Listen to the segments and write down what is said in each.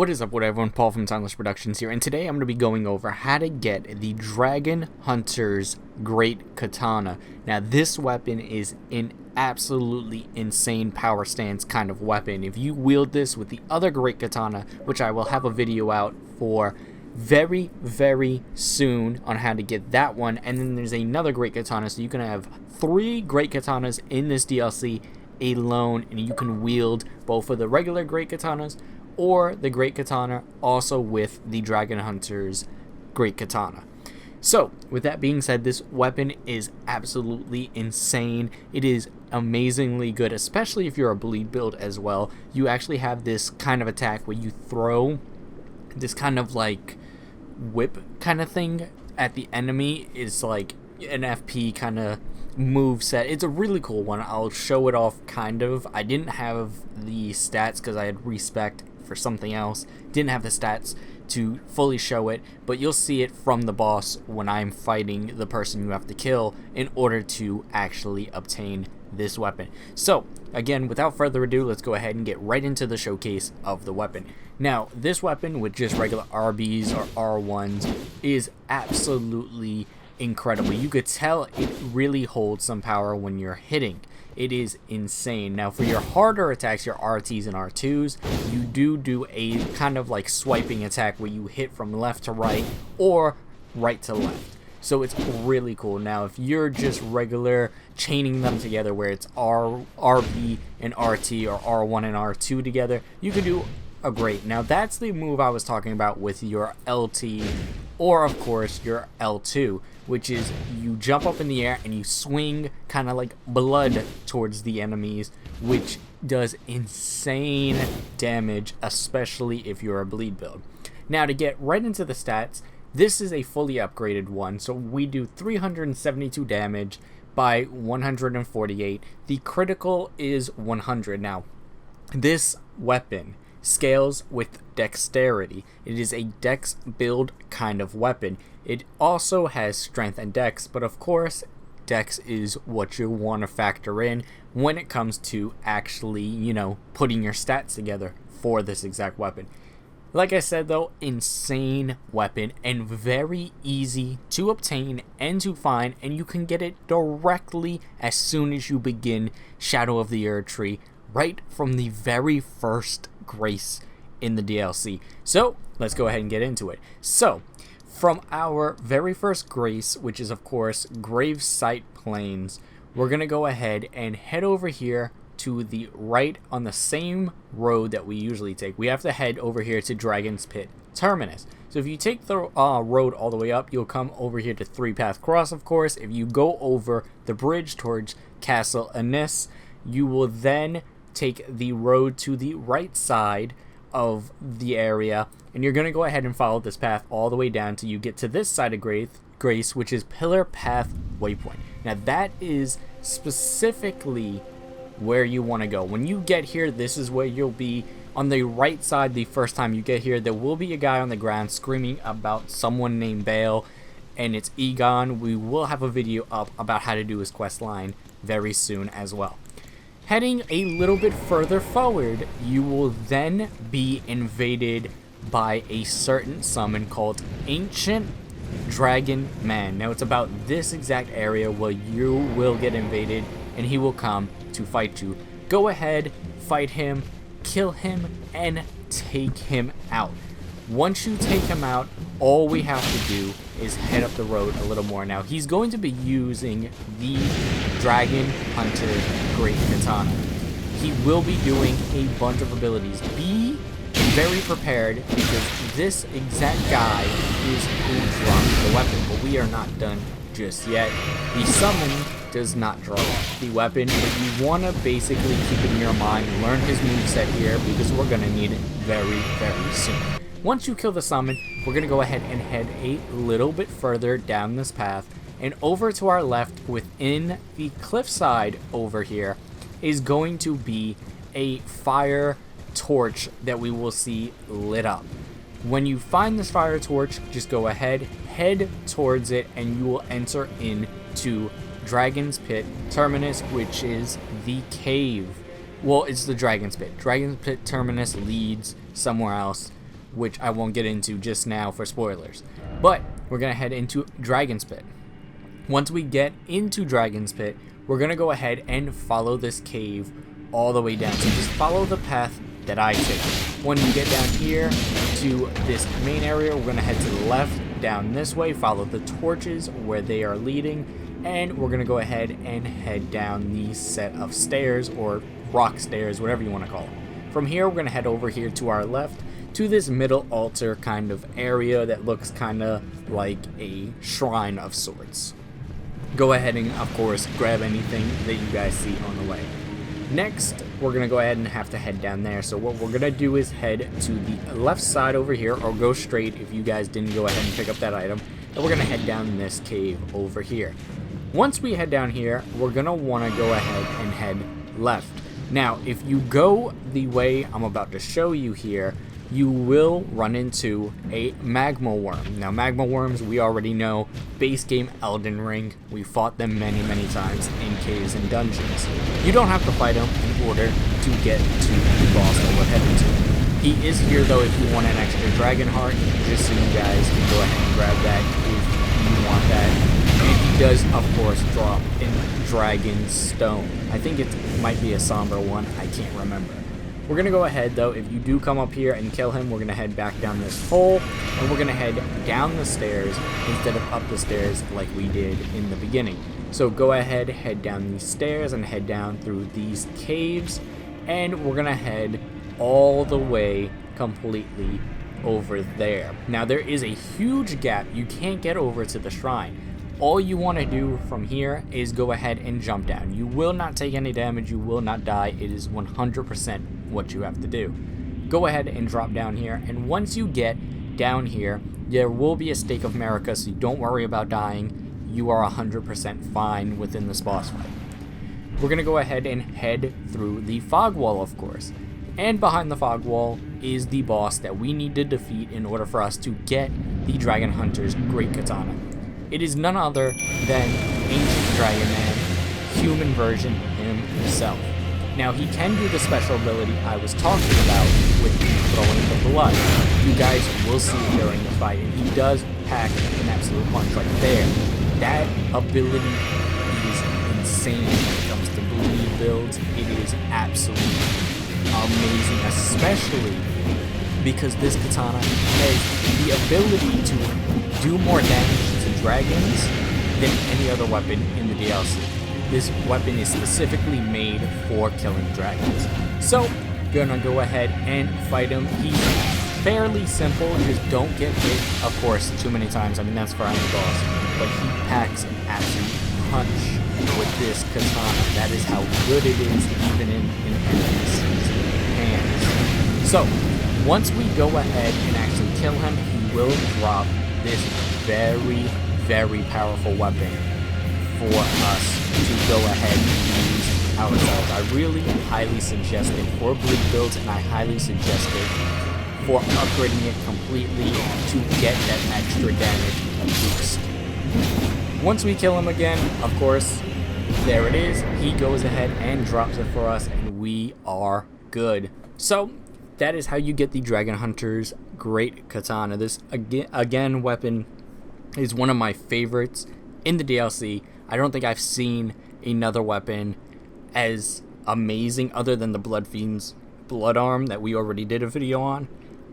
What is up, everyone? Paul from Timeless Productions here, and today I'm going to be going over how to get the Dragon Hunter's Great Katana. Now, this weapon is an absolutely insane power stance kind of weapon. If you wield this with the other Great Katana, which I will have a video out for very, very soon on how to get that one, and then there's another Great Katana, so you can have 3 Great Katanas in this DLC alone, and you can wield both of the regular Great Katanas or the Great Katana, also with the Dragon Hunter's Great Katana. So, with that being said, this weapon is absolutely insane. It is amazingly good, especially if you're a bleed build as well. You actually have this kind of attack where you throw this kind of like whip kind of thing at the enemy. Is like an FP kind of move set. It's a really cool one. I'll show it off kind of. I didn't have the stats because I had respect for something else. Didn't have the stats to fully show it, but you'll see it from the boss when I'm fighting the person you have to kill in order to actually obtain this weapon. So again, without further ado, let's go ahead and get right into the showcase of the weapon. Now, this weapon with just regular RBs or R1s is absolutely incredible. You could tell it really holds some power when you're hitting. It is insane. Now, for your harder attacks, your RTs and R2s, you do a kind of like swiping attack where you hit from left to right or right to left. So it's really cool. Now, if you're just regular chaining them together where it's RB and RT or R1 and R2 together, you can do a great. Now, that's the move I was talking about with your LT or, of course, your L2, which is you jump up in the air and you swing kind of like blood towards the enemies, which does insane damage, especially if you're a bleed build. Now, to get right into the stats, this is a fully upgraded one, so we do 372 damage by 148. The critical is 100. Now, this weapon scales with dexterity. It is a dex build kind of weapon. It also has strength and dex, but of course dex is what you want to factor in when it comes to actually, you know, putting your stats together for this exact weapon. Like I said though, insane weapon and very easy to obtain and to find, and you can get it directly as soon as you begin Shadow of the Erdtree, right from the very first grace in the DLC. So let's go ahead and get into it. So from our very first grace, which is of course Gravesite Plains, we're gonna go ahead and head over here to the right on the same road that we usually take. We have to head over here to Dragon's Pit Terminus. So if you take the road all the way up, you'll come over here to 3-Path Cross, of course. If you go over the bridge towards Castle Annis, you will then take the road to the right side of the area, and you're going to go ahead and follow this path all the way down till you get to this side of Grace, which is Pillar Path Waypoint. Now that is specifically where you want to go. When you get here, this is where you'll be. On the right side, the first time you get here, there will be a guy on the ground screaming about someone named Bale, and it's Egon. We will have a video up about how to do his quest line very soon as well. Heading a little bit further forward, you will then be invaded by a certain summon called Ancient Dragon Man. Now, it's about this exact area where you will get invaded, and he will come to fight you. Go ahead, fight him, kill him, and take him out. Once you take him out, all we have to do is head up the road a little more. Now, he's going to be using the Dragon Hunter Great Katana. He will be doing a bunch of abilities. Be very prepared, because this exact guy is who dropped the weapon, but we are not done just yet. The summon does not drop the weapon, but you want to basically keep in your mind, learn his moveset here, because we're going to need it very, very soon. Once you kill the summon, we're going to go ahead and head a little bit further down this path, and over to our left within the cliffside over here is going to be a fire torch that we will see lit up. When you find this fire torch, just go ahead, head towards it, and you will enter into Dragon's Pit Terminus, which is the cave. Well, it's the Dragon's Pit. Dragon's Pit Terminus leads somewhere else. which I won't get into just now for spoilers. But we're going to head into Dragon's Pit. Once we get into Dragon's Pit, we're going to go ahead and follow this cave all the way down. So just follow the path that I take. When you get down here to this main area, we're going to head to the left, down this way, follow the torches where they are leading, and we're going to go ahead and head down these set of stairs, or rock stairs, whatever you want to call them. From here, we're going to head over here to our left to this middle altar kind of area that looks kind of like a shrine of sorts. Go ahead and, of course, grab anything that you guys see on the way. Next, we're going to go ahead and have to head down there. So what we're going to do is head to the left side over here, or go straight if you guys didn't go ahead and pick up that item. And we're going to head down this cave over here. Once we head down here, we're going to want to go ahead and head left. Now, if you go the way I'm about to show you here, you will run into a magma worm. Now, magma worms, we already know, base game Elden Ring. We fought them many, many times in caves and dungeons. You don't have to fight them in order to get to the boss that we're heading to. He is here, though, if you want an extra dragon heart, just so you guys can go ahead and grab that if you want that. And he does, of course, drop in Dragon Stone. I think it might be a somber one. I can't remember. We're going to go ahead, though. If you do come up here and kill him, we're going to head back down this hole, and we're going to head down the stairs instead of up the stairs like we did in the beginning. So go ahead, head down these stairs, and head down through these caves, and we're going to head all the way completely over there. Now, there is a huge gap. You can't get over to the shrine. All you want to do from here is go ahead and jump down. You will not take any damage. You will not die. It is 100% what you have to do. Go ahead and drop down here. And once you get down here, there will be a Stake of Marika, so don't worry about dying. You are 100% fine within this boss fight. We're going to go ahead and head through the fog wall, of course. And behind the fog wall is the boss that we need to defeat in order for us to get the Dragon Hunter's Great Katana. It is none other than Ancient Dragon Man, human version himself. Now, he can do the special ability I was talking about with throwing the blood. You guys will see it during the fight, and he does pack an absolute punch right there. That ability is insane when it comes to bleed builds. It is absolutely amazing, especially because this katana has the ability to do more damage to dragons than any other weapon in the DLC. This weapon is specifically made for killing dragons. So, gonna go ahead and fight him. He's fairly simple, just don't get hit, of course, too many times. I mean, that's for any boss. But he packs an absolute punch with this katana. That is how good it is, even in enemy's hands. So, once we go ahead and actually kill him, he will drop this very, very powerful weapon for us to go ahead and use ourselves. I really highly suggest it for bleed builds, and I highly suggest it for upgrading it completely to get that extra damage boost. Once we kill him again, of course, there it is. He goes ahead and drops it for us, and we are good. So, that is how you get the Dragon Hunter's Great Katana. This, again, weapon is one of my favorites in the DLC. I don't think I've seen another weapon as amazing other than the Blood Fiend's Blood Arm that we already did a video on.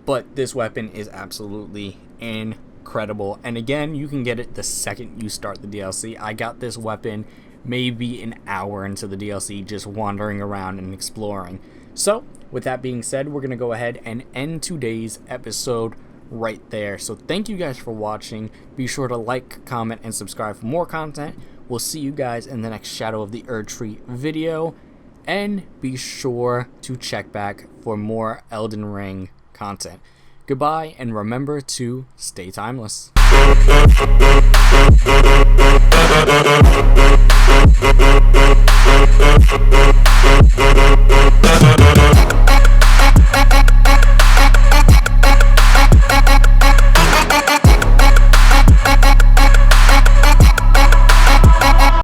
But this weapon is absolutely incredible. And again, you can get it the second you start the DLC. I got this weapon maybe an hour into the DLC just wandering around and exploring. So, with that being said, we're going to go ahead and end today's episode right there. So thank you guys for watching. Be sure to like, comment, and subscribe for more content. We'll see you guys in the next Shadow of the Erdtree video. And be sure to check back for more Elden Ring content. Goodbye, and remember to stay timeless.